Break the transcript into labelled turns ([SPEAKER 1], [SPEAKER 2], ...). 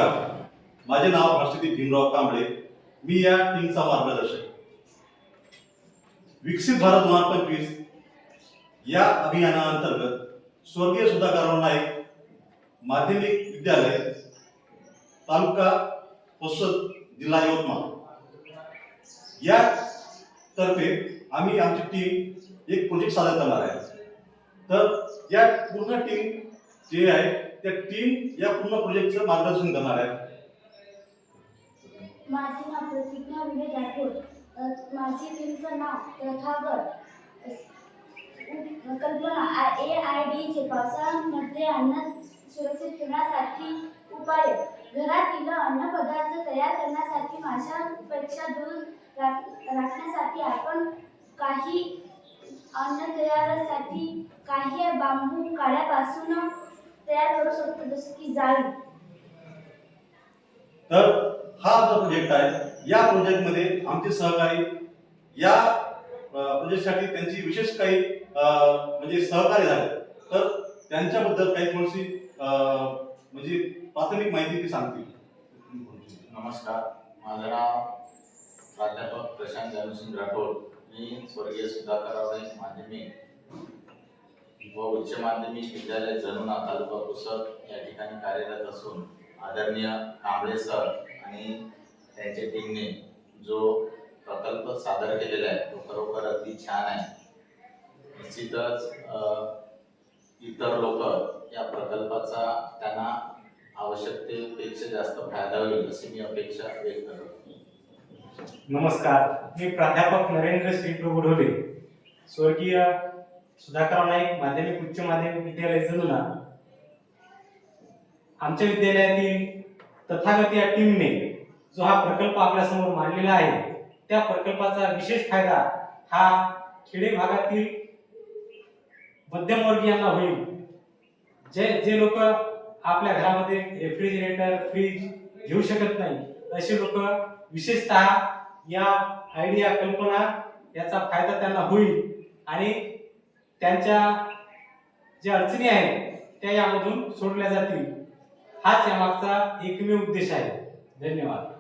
[SPEAKER 1] नमस्कार, माझे नाव हर्षदीप भीमराव कांबळे. मी या टीमचा मार्गदर्शक. विकसित भारत 2025 या अभियानाअंतर्गत स्वर्गीय सुधाकरराव नाईक माध्यमिक विद्यालय तालुका पुसद जिल्हा यवतमाळ या तर्फे आम्ही आमची टीम एक प्रोजेक्ट सादर करणार आहे. तर या पूर्ण टीम जे आहे त्या टीम या पूर्ण प्रोजेक्टचं मार्गदर्शन करणार आहे.
[SPEAKER 2] माझे नाव प्रतिज्ञा विनय राठोड. माझी टीमचं नाव प्रथागत. कल्पना AID चे पावसाळ्यामध्ये अन्न सुरक्षित ठेवण्यासाठी उपाय. घरातील अन्नपदार्थ तयार करण्यासाठी माशांपेक्षा दूर राखण्यासाठी आपण काही अन्न तयारीसाठी काही बांबू काड्यापासून तयार करू शकतो, जसे की जाळी.
[SPEAKER 1] तर हा जो प्रोजेक्ट आहे या प्रोजेक्टमध्ये आमचे सहकारी या प्रोजेक्टसाठी त्यांची विशेष काही म्हणजे सहकार्य झाले. तर त्यांच्याबद्दल काही थोडीशी म्हणजे प्राथमिक माहिती ती सांगतील.
[SPEAKER 3] नमस्कार, माझं नाव प्राध्यापक प्रशांत जानूसिंग राठोड. मी स्वर्गीय सुधाकरराव नाईक माध्यमिक व उच्च माध्यमिक विद्यालय जनुना तालुका पुसद या ठिकाणी कार्यरत असून आदरणीय कांबळे सर आणि त्यांच्या टीमने जो प्रकल्प सादर केलेला आहे तो खरोखर अगदी छान आहे. निश्चितच इतर लोक या प्रकल्पाचा त्यांना आवश्यकतेपेक्षा जास्त फायदा होईल अशी मी अपेक्षा व्यक्त करतो.
[SPEAKER 4] नमस्कार, मी प्राध्यापक नरेंद्र श्रीप्रभू ढोले, स्वर्गीय सुधाकरराव नाईक माध्यमिक उच्च माध्यमिक विद्यालय जनुना. आमच्या विद्यालयातील तथागत या टीमने जो हा प्रकल्प आपल्यासमोर मांडलेला आहे त्या प्रकल्पाचा विशेष फायदा हा खेडे भागातील मध्यमवर्गीयांना होईल. जे लोक आपल्या घरामध्ये रेफ्रिजरेटर फ्रीज घेऊ शकत नाही असे लोक विशेषतः या आयडिया कल्पना याचा फायदा त्यांना होईल आणि त्यांच्या ज्या अडचणी आहेत त्या यामधून सोडल्या जातील. हाच यामागचा एकमेव उद्देश आहे. धन्यवाद.